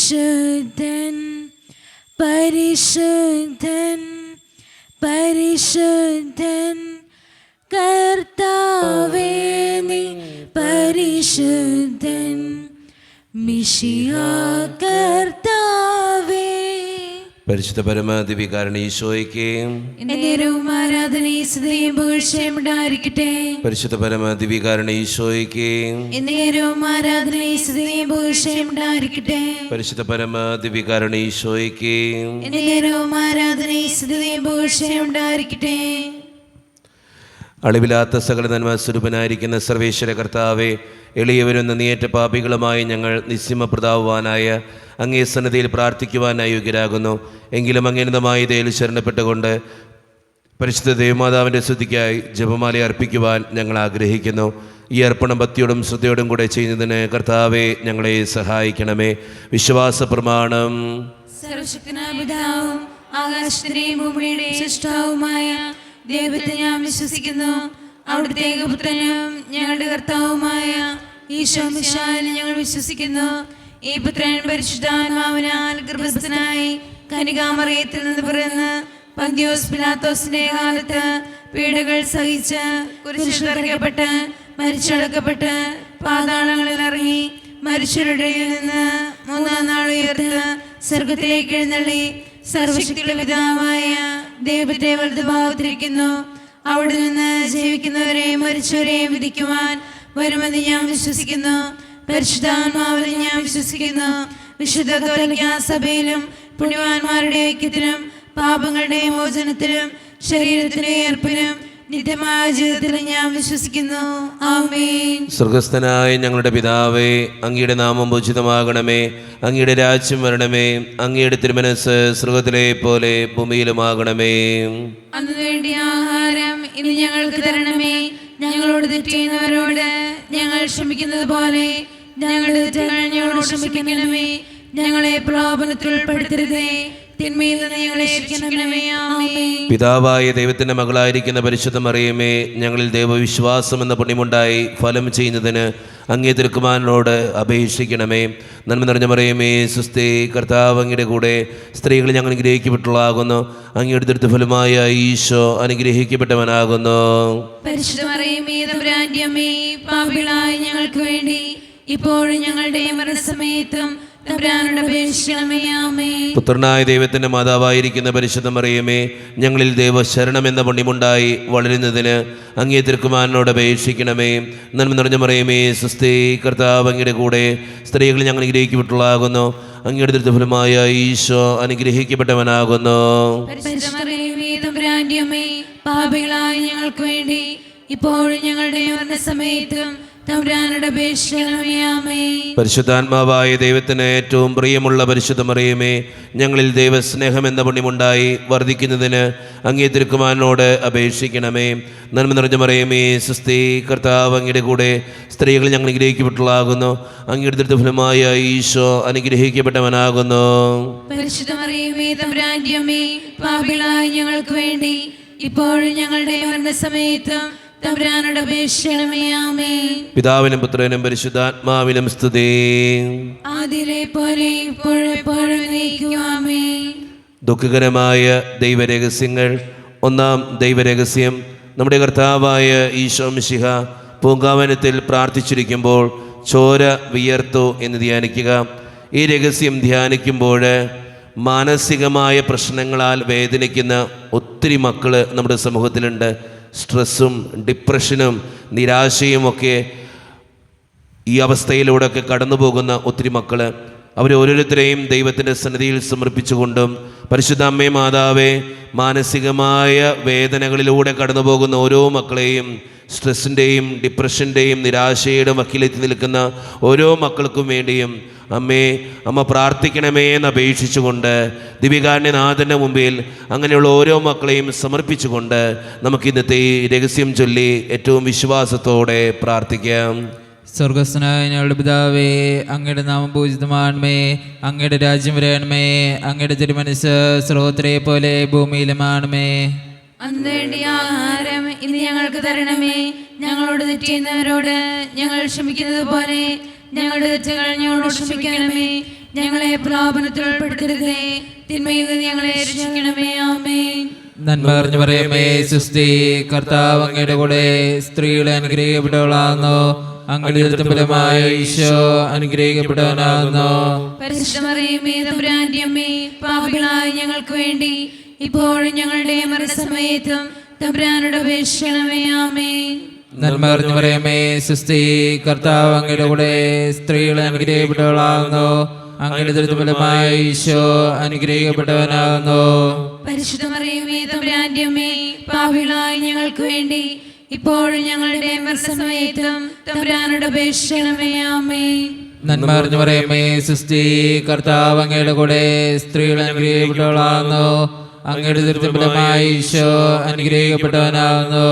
പരിശുദ്ധൻ പരിശുദ്ധൻ പരിശുദ്ധൻ കർത്താവേ നീ പരിശുദ്ധൻ മിശിഹാ കർത്താവേ. പരിശുദ്ധ പരമാദിവികാരണ ഈശോയ്ക്ക് ആരാധനയും സ്തുതിയും പുകഴ്ചയും ഉണ്ടായിരിക്കട്ടെ. പരിശുദ്ധ പരമാദിവികാരണ ഈശോയ്ക്ക് ആരാധനയും സ്തുതിയും പുകഴ്ചയും ഉണ്ടായിരിക്കട്ടെ. പരിശുദ്ധ പരമാദിവികാരണ ഈശോയ്ക്ക് ആരാധനയും സ്തുതിയും പുകഴ്ചയും ഉണ്ടായിരിക്കട്ടെ. അളിവിലാത്ത സകല നന്മ സ്വരൂപനായിരിക്കുന്ന സർവേശ്വര കർത്താവെ, എളിയവരും നന്ദിയേറ്റ പാപികളുമായി ഞങ്ങൾ നിസ്യമപ്രതാവുവാനായ അങ്ങേ സന്നിധിയിൽ പ്രാർത്ഥിക്കുവാനായി യോഗ്യരാകുന്നു. എങ്കിലും അങ്ങേനതമായി ദയയിൽ ശരണപ്പെട്ടുകൊണ്ട് പരിശുദ്ധ ദേവമാതാവിൻ്റെ സ്തുതിക്കായി ജപമാല അർപ്പിക്കുവാൻ ഞങ്ങൾ ആഗ്രഹിക്കുന്നു. ഈ അർപ്പണം ഭക്തിയോടും ശ്രദ്ധയോടും കൂടെ ചെയ്യുന്നതിന് കർത്താവെ ഞങ്ങളെ സഹായിക്കണമേ. വിശ്വാസ പ്രമാണം. സർവശക്തനായ പിതാവും ആകാശത്തിന്റെയും ഭൂമിയുടെയും സൃഷ്ടാവുമായ ദൈവത്തെ ഞാൻ വിശ്വസിക്കുന്നു. അവിടുത്തെ ഏകപുത്രനും ഞങ്ങളുടെ കർത്താവുമായ ഈശോ മിശിഹായിൽ ഞങ്ങൾ വിശ്വസിക്കുന്നു. ഈ പുത്രൻ പരിശുദ്ധാത്മാവിനാൽ ഗർഭസ്ഥനായി കന്യകാമറിയത്തിൽ നിന്ന് പിറന്ന് പന്തിയോസ് പിലാത്തോസിന്റെ കാലത്ത് പീഡകൾ സഹിച്ച് കുരിശിൽ തറയ്ക്കപ്പെട്ട് മരിച്ചടക്കപ്പെട്ട് പാതാളങ്ങളിൽ ഇറങ്ങി മരിച്ചവരുടെ നിന്ന് മൂന്നാം നാൾ ഉയർത്ത് സ്വർഗത്തിലേക്ക് എഴുന്നള്ളി സർവശക്തിയുടെ പിതാവായ ദൈവത്തെ വലതുഭാഗത്തിരിക്കുന്നു. അവിടെ നിന്ന് ജീവിക്കുന്നവരെയും മരിച്ചവരെയും വിധിക്കുവാൻ വരുമെന്ന് ഞാൻ വിശ്വസിക്കുന്നു. പരിശുദ്ധാത്മാവിൽ ഞാൻ വിശ്വസിക്കുന്നു. വിശുദ്ധ കത്തോലിക്കാ സഭയിലും പുണ്യവാന്മാരുടെ ഐക്യത്തിലും പാപങ്ങളുടെ മോചനത്തിലും ശരീരത്തിന്റെ ഏർപ്പിലും നിത്യമായ ജീവിതത്തിൽ ഞാൻ വിശ്വസിക്കുന്നു. ആമേൻ. സ്വർഗസ്ഥനായ ഞങ്ങളുടെ പിതാവേ, അങ്ങയുടെ നാമം പൂജിതമാകണമേ. അങ്ങയുടെ രാജ്യം വരണമേ. അങ്ങയുടെ തിരുമനസ്സ് സ്വർഗത്തിലെ പോലെ ഭൂമിയിലുമാകണമേ. അന്നു വേണ്ടിയ ആഹാരം ഇന്ന് ഞങ്ങൾക്ക് തരണമേ. ഞങ്ങളോട് തെറ്റ് ചെയ്യുന്നവരോട് ഞങ്ങൾ ക്ഷമിക്കുന്നത് പോലെ ഞങ്ങളുടെ തെറ്റുകൾ ഞങ്ങളോട് ക്ഷമിക്കണമേ. ഞങ്ങളെ പ്രലോഭനത്തിൽ ഉൾപ്പെടുത്തരുതേ, തിന്മയിൽ നിന്ന് ഞങ്ങളെ രക്ഷിക്കണമേ. ആമേൻ. പിതാവായ ദൈവത്തിന്റെ മകളായിരിക്കുന്ന പരിശുദ്ധ മറിയമേ, ഞങ്ങളിൽ ദൈവവിശ്വാസം എന്ന പുണ്യമുണ്ടായി ഫലം ചെയ്യുന്നതിന് അങ്ങേ തിരുക്കുമാരനോട് അപേക്ഷിക്കണമേ. നന്മ നിറഞ്ഞ മറിയമേ, സുസ്ഥി, കർത്താവ് അങ്ങയുടെ കൂടെ സ്ത്രീകൾ ഞങ്ങൾ അനുഗ്രഹിക്കപ്പെട്ടുള്ളതാകുന്നു. അങ്ങയുടെ ദുരിതഫലമായ ഈശോ അനുഗ്രഹിക്കപ്പെട്ടവനാകുന്നു. പരിശുദ്ധ മറിയമേ, തമ്പുരാന്റെ അമ്മേ, പാപികളായ ഞങ്ങൾക്ക് വേണ്ടി ഇപ്പോഴും ഞങ്ങളുടെ മരണസമയത്തും തമ്പുരാനോട് അപേക്ഷിക്കണമേ. ആമേൻ. പുത്രനായ ദൈവത്തിന്റെ മാതാവായിരിക്കുന്ന പരിശുദ്ധ മറിയമേ, ഞങ്ങളിൽ ദൈവശരണം എന്ന പുണ്യമുണ്ടായി വളരുന്നതിന് അങ്ങേ തിരുക്കുമാരനോട് അപേക്ഷിക്കണമേ. നന്മ നിറഞ്ഞ മറിയമേ, സുസ്ഥി, കർത്താവ് അങ്ങയുടെ കൂടെ സ്ത്രീകൾ ഞങ്ങൾ അനുഗ്രഹിക്കപ്പെട്ടുള്ളതാകുന്നു. അങ്ങയുടെ ദുരിതഫലമായ ഈശോ അനുഗ്രഹിക്കപ്പെട്ടവനാകുന്നു. പരിശുദ്ധ മറിയമേ, തമ്പുരാന്റെ അമ്മേ, പാപികളായ ഞങ്ങൾക്ക് വേണ്ടി ഇപ്പോഴും ഞങ്ങളുടെ മരണസമയത്തും തമ്പുരാനോട് അപേക്ഷിക്കണമേ. ആമേൻ. പരിശുദ്ധാത്മാവായ ദൈവത്തിന് ഏറ്റവും പ്രിയമുള്ള പരിശുദ്ധ മറിയമേ, ഞങ്ങളിൽ ദൈവസ്നേഹം എന്ന പുണ്യമുണ്ടായി വർദ്ധിക്കുന്നതിന് അങ്ങേ തിരുക്കുമാരനോട് അപേക്ഷിക്കണമേ. നന്മ നിറഞ്ഞ മറിയമേ, സുസ്ഥി, കർത്താവ് അങ്ങയുടെ കൂടെ സ്ത്രീകൾ ഞങ്ങൾ അനുഗ്രഹിക്കപ്പെട്ടുള്ളതാകുന്നു. അങ്ങയുടെ ദുരിതഫലമായ ഈശോ അനുഗ്രഹിക്കപ്പെട്ടവനാകുന്നു. പരിശുദ്ധ മറിയമേ, തമ്പുരാന്റെ അമ്മേ, പാപികളായ ഞങ്ങൾക്ക് വേണ്ടി ഇപ്പോഴും ഞങ്ങളുടെ മരണസമയത്തും തമ്പുരാനോട് അപേക്ഷിക്കണമേ. ആമേൻ. പിതാവിനും പുത്രനും പരിശുദ്ധാത്മാവിനും സ്തുതി. ആദിയിലെ പോലെ ഇപ്പോഴെപ്പോഴും എന്നേക്കും. ആമേൻ. ദുഃഖകരമായ ദൈവരഹസ്യങ്ങൾ. ഒന്നാം ദൈവരഹസ്യം, നമ്മുടെ കർത്താവായ ഈശോ മിശിഹ പൂങ്കാവനത്തിൽ പ്രാർത്ഥിച്ചിരിക്കുമ്പോൾ ചോര വിയർത്തു എന്ന് ധ്യാനിക്കുക. ഈ രഹസ്യം ധ്യാനിക്കുമ്പോൾ മാനസികമായ പ്രശ്നങ്ങളാൽ വേദനിക്കുന്ന ഒത്തിരി മക്കൾ നമ്മുടെ സമൂഹത്തിലുണ്ട്. സ്ട്രെസ്സും ഡിപ്രഷനും നിരാശയും ഒക്കെ ഈ അവസ്ഥയിലൂടെയൊക്കെ കടന്നു പോകുന്ന ഒത്തിരി മക്കൾ, അവരോരോരുത്തരെയും ദൈവത്തിൻ്റെ സന്നിധിയിൽ സമർപ്പിച്ചുകൊണ്ടും പരിശുദ്ധ അമ്മേ മാതാവേ, മാനസികമായ വേദനകളിലൂടെ കടന്നു പോകുന്ന ഓരോ മക്കളെയും, സ്ട്രെസ്സിൻ്റെയും ഡിപ്രഷൻ്റെയും നിരാശയുടെയും വക്കിലെത്തി നിൽക്കുന്ന ഓരോ മക്കൾക്കും വേണ്ടിയും അമ്മ പ്രാർത്ഥിക്കണമേ എന്ന് അപേക്ഷിച്ചുകൊണ്ട് ദിവ്യകാരുണ്യനാഥൻ്റെ മുമ്പിൽ അങ്ങനെയുള്ള ഓരോ മക്കളെയും സമർപ്പിച്ചുകൊണ്ട് നമുക്ക് ഇന്നത്തെ ഈ രഹസ്യം ചൊല്ലി ഏറ്റവും വിശ്വാസത്തോടെ പ്രാർത്ഥിക്കാം. സ്വർഗസ്ഥനായ ഞങ്ങളുടെ പിതാവേ, അങ്ങയുടെ നാമം പൂജിതമാണമേ. അങ്ങയുടെ രാജ്യം വരണമേ. അങ്ങയുടെ തിരുമനസ്സ് സ്രോതരെ പോലെ ഭൂമിയിലുമാണമേ. അന്ന് വേണ്ടിയ ആഹാരം ഇന്ന് ഞങ്ങൾക്ക് തരണമേ. ഞങ്ങളോട് തെറ്റ് ചെയ്യുന്നവരോട് ഞങ്ങൾ ക്ഷമിക്കുന്നത് പോലെ ഞങ്ങളുടെ തെറ്റുകൾ ഞങ്ങളോട് ക്ഷമിക്കണമേ. ഞങ്ങളെ പ്രലോഭനത്തിൽ ഉൾപ്പെടുത്തരുതേ, തിന്മയിൽ നിന്ന് ഞങ്ങളെ രക്ഷിക്കണമേ. ആമേൻ. നന്മ നിറഞ്ഞ മറിയമേ, സ്വസ്തി, കർത്താവ് അങ്ങയുടെ കൂടെ, സ്ത്രീകളെ അനുഗ്രഹിക്കപ്പെട്ടവളാകുന്നു. അങ്ങയുടെ ഉദരത്തിൻ ഫലമായ ഈശോ അനുഗ്രഹിക്കപ്പെട്ടവനാകുന്നു. പരിശുദ്ധ മറിയമേ, തമ്പുരാന്റെ അമ്മേ, പാപികളായ ഞങ്ങൾക്ക് വേണ്ടി ഇപ്പോഴും ഞങ്ങളുടെ മരണസമയത്തും തമ്പുരാനോട് അപേക്ഷിക്കണമേ. ആമേൻ. നന്മ നിറഞ്ഞ മറിയമേ, സ്വസ്തി, കർത്താവ് അങ്ങയുടെ കൂടെ, സ്ത്രീകളെ അനുഗ്രഹിക്കപ്പെട്ടവളാകുന്നു. അങ്ങയുടെ ഉദരത്തിൻ ഫലമായ ഈശോ അനുഗ്രഹിക്കപ്പെട്ടവനാകുന്നു. പരിശുദ്ധ മറിയമേ, തമ്പുരാന്റെ അമ്മേ, പാപികളായ ഞങ്ങൾക്ക് വേണ്ടി ഇപ്പോഴും ഞങ്ങളുടെ മരണസമയത്തും തമ്പുരാനോട് അപേക്ഷിക്കണമേ. ആമേൻ. നന്മ നിറഞ്ഞ മറിയമേ, സ്വസ്തി, കർത്താവ് അങ്ങയുടെ കൂടെ, സ്ത്രീകളെ അനുഗ്രഹിക്കപ്പെട്ടവളാകുന്നു. അങ്ങയുടെ ഉദരത്തിൻ ഫലമായ ഈശോ അനുഗ്രഹിക്കപ്പെട്ടവനാകുന്നു.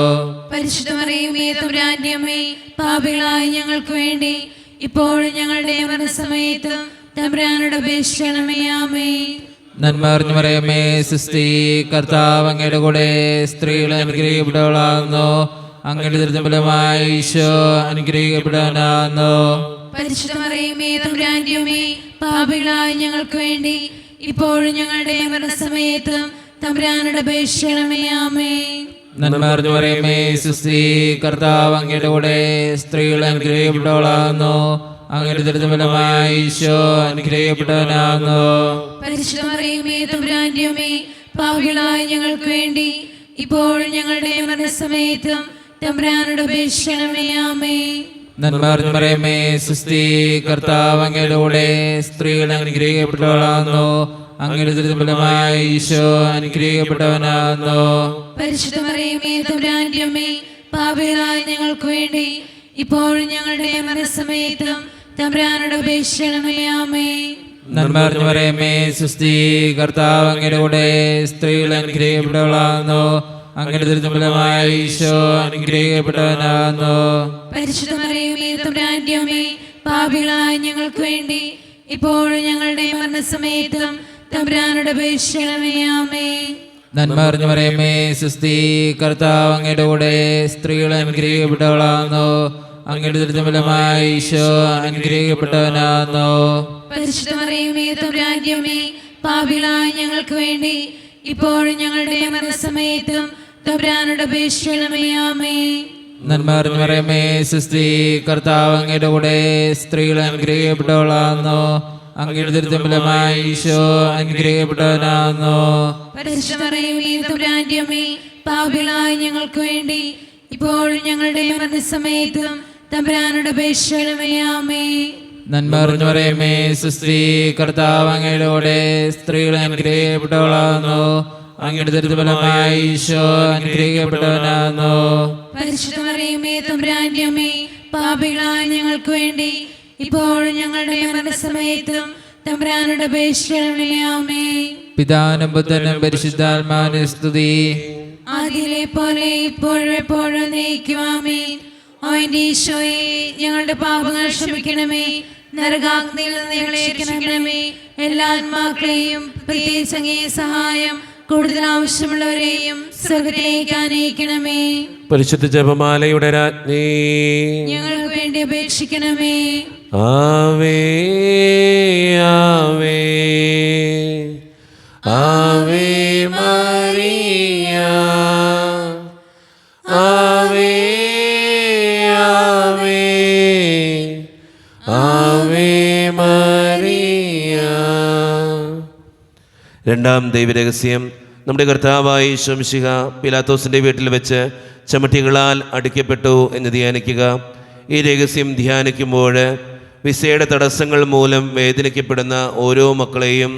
പരിശുദ്ധ മറിയമേ, തമ്പുരാന്റെ അമ്മേ, പാപികളായ ഞങ്ങൾക്ക് വേണ്ടി ഇപ്പോഴും ഞങ്ങളുടെ മരണസമയത്തും തമ്പുരാനോട് അപേക്ഷിക്കണമേ. ആമേൻ. നന്മ നിറഞ്ഞ മറിയമേ, സ്വസ്തി, കർത്താവ് അങ്ങയുടെ കൂടെ, സ്ത്രീകളെ അനുഗ്രഹിക്കപ്പെട്ടവളാകുന്നു. അങ്ങയുടെ ഉദരത്തിൻ ഫലമായ ഈശോ അനുഗ്രഹിക്കപ്പെട്ടവനാകുന്നു. പരിശുദ്ധ മറിയമേ, തമ്പുരാന്റെ അമ്മേ, പാപികളായ ഞങ്ങൾക്ക് വേണ്ടി ഇപ്പോഴും ഞങ്ങളുടെ മരണസമയത്തും തമ്പുരാനോട് അപേക്ഷിക്കണമേ. ആമേൻ. നന്മ നിറഞ്ഞ മറിയമേ, സ്വസ്തി, കർത്താവ് അങ്ങയുടെ കൂടെ, സ്ത്രീകളെ അനുഗ്രഹിക്കപ്പെട്ടവളാകുന്നു. അങ്ങയുടെ ഉദരത്തിൻ ഫലമായ ഈശോ അനുഗ്രഹിക്കപ്പെട്ടവനാകുന്നു. പരിശുദ്ധ മറിയമേ, തമ്പുരാന്റെ അമ്മേ, പാപികളായ ഞങ്ങൾക്ക് വേണ്ടി ഇപ്പോഴും ഞങ്ങളുടെ മരണസമയത്തും തമ്പുരാനോട് അപേക്ഷിക്കണമേ. ആമേൻ. നന്മ നിറഞ്ഞ മറിയമേ, സ്വസ്തി, കർത്താവ് അങ്ങയുടെ കൂടെ, സ്ത്രീകളെ അനുഗ്രഹിക്കപ്പെട്ടവളാകുന്നു. അങ്ങയുടെ ഉദരത്തിൻ ഫലമായ ഈശോ അനുഗ്രഹിക്കപ്പെട്ടവനാകുന്നു. പരിശുദ്ധ മറിയമേ, തമ്പുരാന്റെ അമ്മേ, പാപികളായ ഞങ്ങൾക്ക് വേണ്ടി ഇപ്പോഴും ഞങ്ങളുടെ മരണസമയത്തും തമ്പുരാനോട് അപേക്ഷിക്കണമേ. ആമേൻ. നന്മ നിറഞ്ഞ മറിയമേ, സ്വസ്തി, കർത്താവ് അങ്ങയുടെ കൂടെ, സ്ത്രീകളെ അനുഗ്രഹിക്കപ്പെട്ടവളാകുന്നു. അങ്ങയുടെ ഉദരത്തിൻ ഫലമായ ഈശോ അനുഗ്രഹിക്കപ്പെട്ടവനാകുന്നു. പരിശുദ്ധ മറിയമേ, തമ്പുരാന്റെ അമ്മേ, പാപികളായ ഞങ്ങൾക്ക് വേണ്ടി ഇപ്പോഴും ഞങ്ങളുടെ മരണസമയത്തും തമ്പുരാനോട് അപേക്ഷിക്കണമേ. ആമേൻ. നന്മ നിറഞ്ഞ മറിയമേ, സ്വസ്തി, കർത്താവ് അങ്ങയുടെ കൂടെ, സ്ത്രീകളെ അനുഗ്രഹിക്കപ്പെട്ടവളാകുന്നു. അങ്ങയുടെ ഉദരത്തിൻ ഫലമായ ഈശോ അനുഗ്രഹിക്കപ്പെട്ടവനാകുന്നു. പരിശുദ്ധ മറിയമേ, തമ്പുരാന്റെ അമ്മേ, പാപികളായ ഞങ്ങൾക്ക് വേണ്ടി ഇപ്പോഴും ഞങ്ങളുടെ മരണസമയത്തും തമ്പുരാനോട് അപേക്ഷിക്കണമേ. ആമേൻ. നന്മ നിറഞ്ഞ മറിയമേ, സ്വസ്തി, കർത്താവ് അങ്ങയുടെ കൂടെ, സ്ത്രീകളെ അനുഗ്രഹിക്കപ്പെട്ടവളാകുന്നു. അങ്ങയുടെ ഉദരത്തിൻ ഫലമായ ഈശോ അനുഗ്രഹിക്കപ്പെട്ടവനാകുന്നു. പരിശുദ്ധ മറിയമേ, തമ്പുരാന്റെ അമ്മേ, പാപികളായ ഞങ്ങൾക്ക് വേണ്ടി ഇപ്പോഴും ഞങ്ങളുടെ മരണസമയത്തും തമ്പുരാനോട് അപേക്ഷിക്കണമേ. ആമേൻ. നന്മ നിറഞ്ഞ മറിയമേ, സ്വസ്തി, കർത്താവ് അങ്ങയുടെ കൂടെ, സ്ത്രീകളെ അനുഗ്രഹിക്കപ്പെട്ടവളാകുന്നു. അങ്ങയുടെ ഉദരത്തിൻ ഫലമായ ഈശോ അനുഗ്രഹിക്കപ്പെട്ടവനാകുന്നു. പരിശുദ്ധ മറിയമേ, തമ്പുരാന്റെ അമ്മേ, പാപികളായ ഞങ്ങൾക്ക് വേണ്ടി ഇപ്പോഴും ഞങ്ങളുടെ മരണസമയത്തും തമ്പുരാനോട് അപേക്ഷിക്കണമേ. ആമേൻ. പിതാവിനും പുത്രനും പരിശുദ്ധാത്മാവിനും സ്തുതി. ആദിയിലെ പോലെ ഇപ്പോഴും എപ്പോഴും എന്നേക്കും. ആമേൻ. ഓ എന്റെ ഈശോയെ, ഞങ്ങളുടെ പാപങ്ങൾ ക്ഷമിക്കണമേ, നരകാഗ്നിയിൽ നിന്ന് ഞങ്ങളെ രക്ഷിക്കണമേ. എല്ലാ ആത്മാക്കളെയും പ്രത്യേകിച്ച് അങ്ങേ സഹായം കൂടുതൽ ആവശ്യമുള്ളവരെയും സ്വർഗ്ഗത്തിലേക്ക് ആനയിക്കണമേ. പരിശുദ്ധ ജപമാലയുടെ രാജ്ഞി, ഞങ്ങൾക്ക് വേണ്ടി അപേക്ഷിക്കണമേ. ആവേ ആവേ ആവേ മറിയ, ആവേ ആവേ ആവേ മറിയ. രണ്ടാം ദൈവരഹസ്യം, നമ്മുടെ കർത്താവായ യേശു മിശിഹ പിലാത്തോസിൻ്റെ വീട്ടിൽ വെച്ച് ചമട്ടികളാൽ അടിക്കപ്പെട്ടു എന്ന് ധ്യാനിക്കുക. ഈ രഹസ്യം ധ്യാനിക്കുമ്പോൾ വിസയുടെ തടസ്സങ്ങൾ മൂലം വേദനിക്കപ്പെടുന്ന ഓരോ മക്കളെയും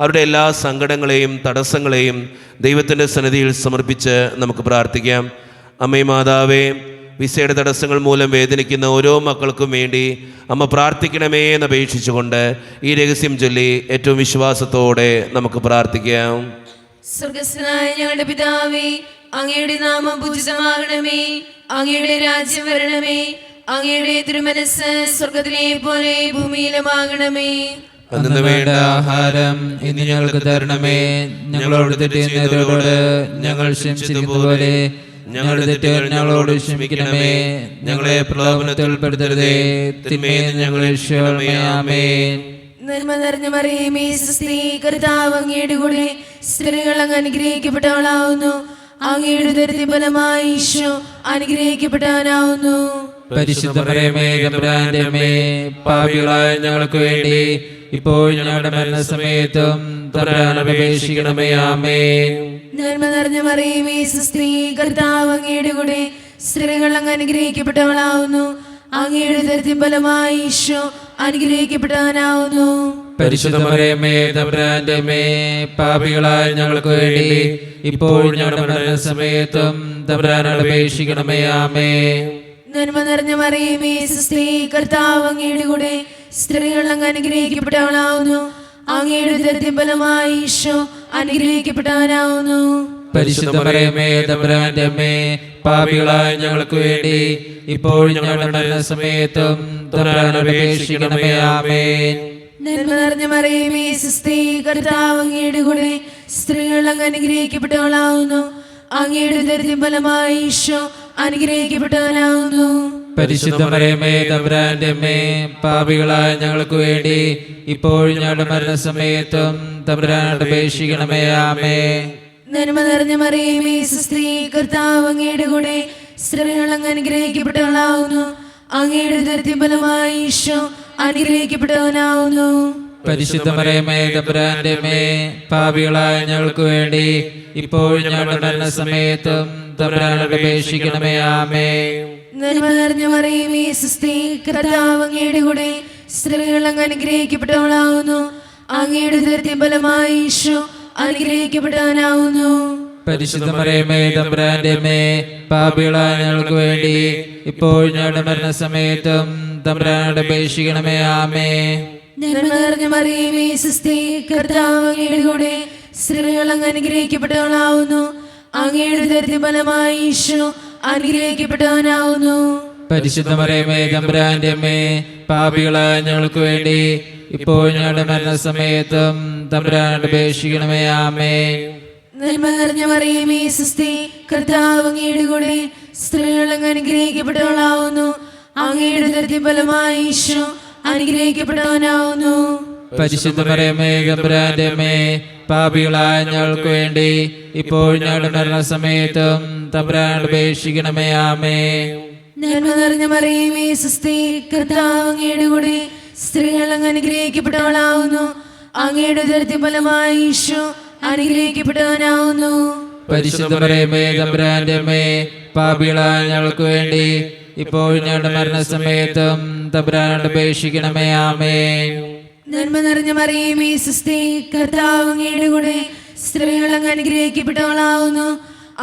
അവരുടെ എല്ലാ സങ്കടങ്ങളെയും തടസ്സങ്ങളെയും ദൈവത്തിൻ്റെ സന്നിധിയിൽ സമർപ്പിച്ച് നമുക്ക് പ്രാർത്ഥിക്കാം. അമ്മേ മാതാവേ, വിസയുടെ തടസ്സങ്ങൾ മൂലം വേദനിക്കുന്ന ഓരോ മക്കൾക്കും വേണ്ടി അമ്മ പ്രാർത്ഥിക്കണമേ എന്നപേക്ഷിച്ചുകൊണ്ട് ഈ രഹസ്യം ചൊല്ലി ഏറ്റവും വിശ്വാസത്തോടെ നമുക്ക് പ്രാർത്ഥിക്കാം. സ്വർഗ്ഗസ്ഥനായ ഞങ്ങളുടെ പിതാവേ, അങ്ങയുടെ നാമം പൂജിതമാകണമേ. അങ്ങയുടെ രാജ്യം വരണമേ. അങ്ങയുടെ തിരുമനസ്സ് സ്വർഗ്ഗത്തിലെ പോലെ ഭൂമിയിലുമാകണമേ. അന്ന് വേണ്ട ആഹാരം ഇന്ന് ഞങ്ങൾക്ക് തരണമേ. ഞങ്ങളോട് തെറ്റിയുന്നവരോട് ഞങ്ങൾ ക്ഷമിച്ചതുപോലെ ഞങ്ങളുടെ തെറ്റുകൾ ഞങ്ങളോട് ക്ഷമിക്കണമേ. ഞങ്ങളെ പ്രലോഭനത്തിൽ ഉൾപ്പെടുത്തരുതേ, തിന്മയിൽ നിന്ന് ഞങ്ങളെ രക്ഷിക്കണമേ. ആമേൻ. നന്മ നിറഞ്ഞ മറിയമേ സ്വസ്തി, കർത്താവ് അങ്ങയുടെ കൂടെ സ്ത്രീകൾ അങ്ങ് അനുഗ്രഹിക്കപ്പെട്ടവളാവുന്നു. അങ്ങയുടെ ഉദരത്തിൻ ഫലമായി ഈശോ അനുഗ്രഹിക്കപ്പെട്ടവനാവുന്നു. പരിശുദ്ധ മറിയമേ തമ്പുരാന്റെ അമ്മേ, പാപികളായ ഞങ്ങൾക്ക് വേണ്ടി ഇപ്പോൾ ഞങ്ങളുടെ മരണസമയത്തും തമ്പുരാനോട് അപേക്ഷിക്കണമേ. ആമേൻ. നന്മ നിറഞ്ഞ മറിയമേ സ്വസ്തി, കർത്താവ് അങ്ങയുടെ കൂടെ സ്ത്രീകൾ അങ്ങ് അനുഗ്രഹിക്കപ്പെട്ടവളാവുന്നു. അങ്ങയുടെ ഉദരത്തിൻ ഫലമായി ഈശോ അനുഗ്രഹിക്കപ്പെട്ടവനാവുന്നു. പരിശുദ്ധ മറിയമേ തമ്പുരാന്റെ അമ്മേ, പാപികളായ ഞങ്ങൾക്ക് വേണ്ടി ഇപ്പോൾ ഞങ്ങളുടെ മരണസമയത്തും തമ്പുരാനോട് അപേക്ഷിക്കണമേ. ആമേൻ. നന്മ നിറഞ്ഞ മറിയമേ സ്വസ്തി, കർത്താവ് അങ്ങയുടെ കൂടെ സ്ത്രീകൾ അങ്ങ് അനുഗ്രഹിക്കപ്പെട്ടവളാവുന്നു. അങ്ങയുടെ ഉദരത്തിൻ ഫലമായി ഈശോ അനുഗ്രഹിക്കപ്പെട്ടവനാവുന്നു. പരിശുദ്ധ മറിയമേ തമ്പുരാന്റെ അമ്മേ, പാപികളായ ഞങ്ങൾക്ക് വേണ്ടി ഇപ്പോൾ ഞങ്ങളുടെ മരണസമയത്തും തമ്പുരാനോട് അപേക്ഷിക്കണമേ. ആമേൻ. നന്മ നിറഞ്ഞ മറിയമേ സ്വസ്തി, കർത്താവ് അങ്ങയുടെ കൂടെ സ്ത്രീകൾ അങ്ങ് അനുഗ്രഹിക്കപ്പെട്ടവളാവുന്നു. അങ്ങയുടെ ഉദരത്തിൻ ഫലമായി ഈശോ അനുഗ്രഹിക്കപ്പെട്ടവനാവുന്നു. പരിശുദ്ധ മറിയമേ തമ്പുരാന്റെ അമ്മേ, പാപികളായ ഞങ്ങൾക്ക് വേണ്ടി ഇപ്പോൾ ഞങ്ങളുടെ മരണസമയത്തും തമ്പുരാനോട് അപേക്ഷിക്കണമേ. ആമേൻ. നന്മ നിറഞ്ഞ മറിയമേ സ്വസ്തി, കർത്താവ് അങ്ങയുടെ കൂടെ സ്ത്രീകൾ അങ്ങ് അനുഗ്രഹിക്കപ്പെട്ടവളാവുന്നു. അങ്ങയുടെ ഉദരത്തിൻ ഫലമായി ഈശോ അനുഗ്രഹിക്കപ്പെട്ടവനാവുന്നു. പരിശുദ്ധ മറിയമേ തമ്പുരാന്റെ അമ്മേ, പാപികളായ ഞങ്ങൾക്ക് വേണ്ടി ഇപ്പോൾ ഞങ്ങളുടെ മരണസമയത്തും തമ്പുരാനോട് അപേക്ഷിക്കണമേ. ആമേൻ. നന്മ നിറഞ്ഞ മറിയമേ സ്വസ്തി, കർത്താവ് അങ്ങയുടെ കൂടെ സ്ത്രീകൾ അങ്ങ് അനുഗ്രഹിക്കപ്പെട്ടവളാവുന്നു. അങ്ങയുടെ ഉദരത്തിൻ ഫലമായി ഈശോ അനുഗ്രഹിക്കപ്പെട്ടവനാവുന്നു. പരിശുദ്ധ മറിയമേ തമ്പുരാന്റെ അമ്മേ, പാപികളായ ഞങ്ങൾക്ക് വേണ്ടി ഇപ്പോൾ ഞങ്ങളുടെ മരണസമയത്തും തമ്പുരാനോട് അപേക്ഷിക്കണമേ. ആമേൻ. നന്മ നിറഞ്ഞ മറിയമേ സ്വസ്തി, കർത്താവ് അങ്ങയുടെ കൂടെ സ്ത്രീകൾ അങ്ങ് അനുഗ്രഹിക്കപ്പെട്ടവളാവുന്നു. അങ്ങയുടെ ഉദരത്തിൻ ഫലമായി ഈശോ അനുഗ്രഹിക്കപ്പെട്ടവനാവുന്നു. പരിശുദ്ധ മറിയമേ തമ്പുരാന്റെ അമ്മേ, പാപികളായ ഞങ്ങൾക്ക് വേണ്ടി ഇപ്പോൾ ഞങ്ങളുടെ മരണസമയത്തും തമ്പുരാനോട് അപേക്ഷിക്കണമേ. ആമേൻ. നന്മ നിറഞ്ഞ മറിയമേ സ്വസ്തി, കർത്താവ് അങ്ങയുടെ കൂടെ സ്ത്രീകൾ അങ്ങ് അനുഗ്രഹിക്കപ്പെട്ടവളാവുന്നു. അങ്ങയുടെ ഉദരത്തിൻ ഫലമായി ഈശോ അനുഗ്രഹിക്കപ്പെട്ടവനാവുന്നു. പരിശുദ്ധ മറിയമേ തമ്പുരാന്റെ അമ്മേ, പാപികളായ ഞങ്ങൾക്ക് വേണ്ടി ഇപ്പോൾ ഞങ്ങളുടെ മരണസമയത്തും തമ്പുരാനോട് അപേക്ഷിക്കണമേ. ആമേൻ. നന്മ നിറഞ്ഞ മറിയമേ സ്വസ്തി, കർത്താവ് അങ്ങയുടെ കൂടെ സ്ത്രീകൾ അങ്ങ് അനുഗ്രഹിക്കപ്പെട്ടവളാവുന്നു. അങ്ങയുടെ ഉദരത്തിൻ ഫലമായി ഈശോ അനുഗ്രഹിക്കപ്പെട്ടവനാവുന്നു. പരിശുദ്ധ മറിയമേ തമ്പുരാന്റെ അമ്മേ, പാപികളായ ഞങ്ങൾക്ക് വേണ്ടി ഇപ്പോൾ ഞങ്ങളുടെ മരണസമയത്തും തമ്പുരാനോട് അപേക്ഷിക്കണമേ. ആമേൻ. നന്മ നിറഞ്ഞ മറിയമേ സ്വസ്തി, കർത്താവ് അങ്ങയുടെ കൂടെ സ്ത്രീകൾ അങ്ങ് അനുഗ്രഹിക്കപ്പെട്ടവളാവുന്നു.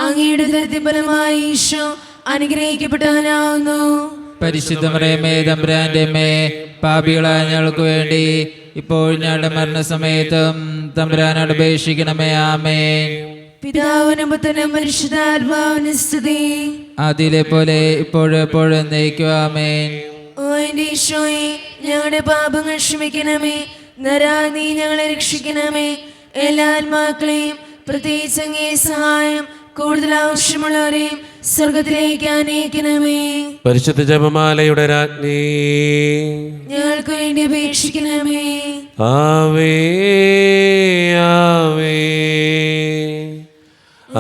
അങ്ങയുടെ ഉദരത്തിൻ ഫലമായി ഈശോ അനുഗ്രഹിക്കപ്പെട്ടവനാവുന്നു. പരിശുദ്ധ മറിയമേ തമ്പുരാന്റെ അമ്മേ, പാപികളായ ഞങ്ങൾക്ക് വേണ്ടി ഇപ്പോൾ ഞങ്ങളുടെ മരണസമയത്തും തമ്പുരാനോട് അപേക്ഷിക്കണമേ. ആമേൻ. പിതാവിനും പുത്രനും പരിശുദ്ധാത്മാവിനും സ്തുതി. ആദിയിലെ പോലെ ഇപ്പോഴും എപ്പോഴും എന്നേക്കും. ആമേൻ. ഓ എന്റെ ഈശോയെ, ഞങ്ങളുടെ പാപങ്ങൾ ക്ഷമിക്കണമേ. നരാ നീ ഞങ്ങളെ രക്ഷിക്കണമേ. എല്ലാ ആത്മാക്കളെയും പ്രത്യേകിച്ച് അങ്ങേ സഹായം കൂടുതൽ ആവശ്യമുള്ളവരെയും സ്വർഗത്തിലേക്ക് അനയിക്കണമേ. പരിശുദ്ധ ജപമാലയുടെ രാജ്ഞി, ഞങ്ങൾക്ക് വേണ്ടി അപേക്ഷിക്കണമേ. ആവേ ആവേ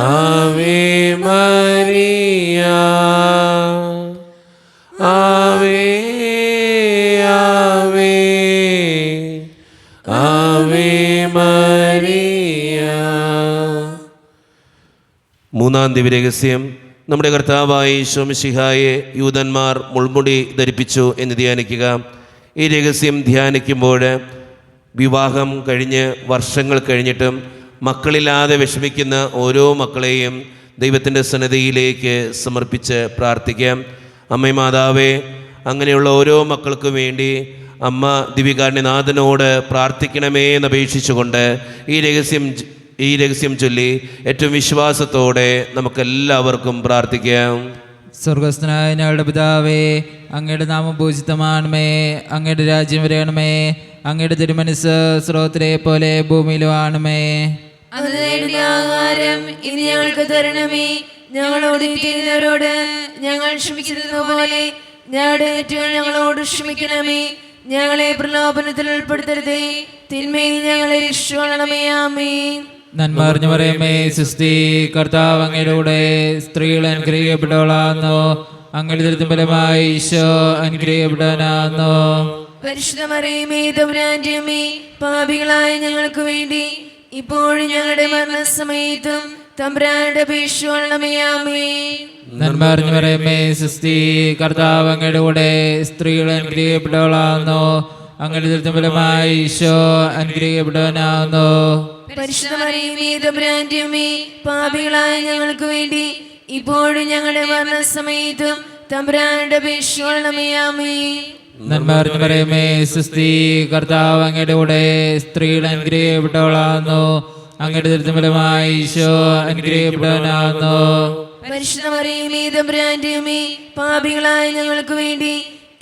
ആവേ മരിയ, ആവേ ആവേ ആവേ മരിയ. മൂന്നാം ദിവ്യരഹസ്യം, നമ്മുടെ കർത്താവായ ഈശോ മിശിഹായെ യൂദന്മാർ മുൾമുടി ധരിപ്പിച്ചു എന്ന് ധ്യാനിക്കുക. ഈ രഹസ്യം ധ്യാനിക്കുമ്പോൾ വിവാഹം കഴിഞ്ഞ് വർഷങ്ങൾ കഴിഞ്ഞിട്ടും മക്കളില്ലാതെ വിഷമിക്കുന്ന ഓരോ മക്കളെയും ദൈവത്തിൻ്റെ സന്നിധിയിലേക്ക് സമർപ്പിച്ച് പ്രാർത്ഥിക്കാം. അമ്മേ മാതാവേ, അങ്ങനെയുള്ള ഓരോ മക്കൾക്കും വേണ്ടി അമ്മ ദിവികാരുണ്യനാഥനോട് പ്രാർത്ഥിക്കണമേ എന്നപേക്ഷിച്ചുകൊണ്ട് ഈ രഹസ്യം ചൊല്ലി ഏറ്റവും വിശ്വാസത്തോടെ നമുക്കെല്ലാവർക്കും പ്രാർത്ഥിക്കാം. സ്വർഗസ്ഥനായ ഞങ്ങളുടെ പിതാവേ, അങ്ങയുടെ നാമം പൂജിതമാണമേ. അങ്ങയുടെ രാജ്യം വരണമേ. അങ്ങയുടെ തിരുമനസ്സ് സ്രോതത്തിലെ പോലെ ഭൂമിയിലും ആണമേ. അന്ന് വേണ്ട ആഹാരം ഇനി ഞങ്ങൾക്ക് തരണമേ. ഞങ്ങളോട് ചെയ്യുന്നവരോട് ഞങ്ങൾ ക്ഷമിക്കുന്നത് പോലെ ഞങ്ങളുടെ തെറ്റുകൾ ഞങ്ങളോട് ക്ഷമിക്കണമേ. ഞങ്ങളെ പ്രലോഭനത്തിൽ ഉൾപ്പെടുത്തരുതേ. തിന്മയിൽ ഞങ്ങളെ രക്ഷിക്കണമേ. ആമേൻ. നന്മ അറിഞ്ഞു പറയുമേ സുസ്തി, കർത്താവ് അങ്ങയുടെ കൂടെ സ്ത്രീകൾ അനുഗ്രഹിക്കപ്പെട്ടവളാകുന്നു. അങ്ങയുടെ ദുരിതം ഫലമായി ഈശോ അനുഗ്രഹിക്കപ്പെട്ടവനാകുന്നു. പരിശുദ്ധ മറിയമേ തമ്പുരാന്റെ അമ്മേ, പാപികളായ ഞങ്ങൾക്ക് വേണ്ടി ഇപ്പോഴും ഞങ്ങളുടെ മരണസമയത്തും തമ്പുരാന്റെ അപേക്ഷിക്കണമേ. ആമേൻ. നന്മ അറിഞ്ഞു പറയുമേ സുസ്തി, കർത്താവ് അങ്ങയുടെ കൂടെ സ്ത്രീകൾ അനുഗ്രഹിക്കപ്പെട്ടവളാകുന്നു. അങ്ങയുടെ ദുരിതം ഫലമായി ഈശോ അനുഗ്രഹിക്കപ്പെട്ടവനാകുന്നു. പരിശുദ്ധ മറിയമേ തമ്പുരാന്റെ അമ്മേ, പാപികളായ ഞങ്ങൾക്ക് വേണ്ടി ഇപ്പോഴും ഞങ്ങളുടെ മരണസമയത്തും തമ്പുരാന്റെ അപേക്ഷിക്കണമേ. ആമേൻ. നന്മ അറിഞ്ഞു പറയുമേ സുസ്തി, കർത്താവ് അങ്ങയുടെ കൂടെ സ്ത്രീകൾ അനുഗ്രഹിക്കപ്പെട്ടവളാകുന്നു. അങ്ങയുടെ ദുരിതം ഫലമായി ഈശോ അനുഗ്രഹിക്കപ്പെട്ടവനാകുന്നു. പരിശുദ്ധ മറിയമേ തമ്പുരാന്റെ അമ്മേ, പാപികളായ ഞങ്ങൾക്ക് വേണ്ടി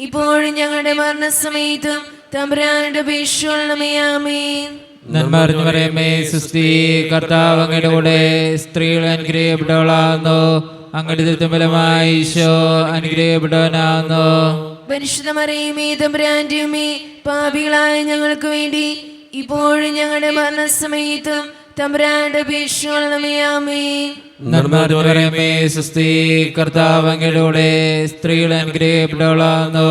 ഇപ്പോഴും ഞങ്ങളുടെ മരണസമയത്തും തമ്പുരാന്റെ അപേക്ഷിക്കണമേ. ആമേൻ. നന്മ അറിഞ്ഞു പറയുമേ സുസ്തി, കർത്താവ് അങ്ങയുടെ കൂടെ സ്ത്രീകൾ അനുഗ്രഹിക്കപ്പെട്ടവളാകുന്നു. അങ്ങയുടെ ദുരിതം ഫലമായി ഈശോ അനുഗ്രഹിക്കപ്പെട്ടവനാകുന്നു. പരിശുദ്ധ മറിയമേ തമ്പുരാന്റെ അമ്മേ, പാപികളായ ഞങ്ങൾക്ക് വേണ്ടി ഇപ്പോഴും ഞങ്ങളുടെ മരണസമയത്തും തമ്പുരാന്റെ അപേക്ഷിക്കണമേ. ആമേൻ. നന്മ അറിഞ്ഞു പറയുമേ സുസ്തി, കർത്താവ് അങ്ങയുടെ കൂടെ സ്ത്രീകൾ അനുഗ്രഹിക്കപ്പെട്ടവളാകുന്നു.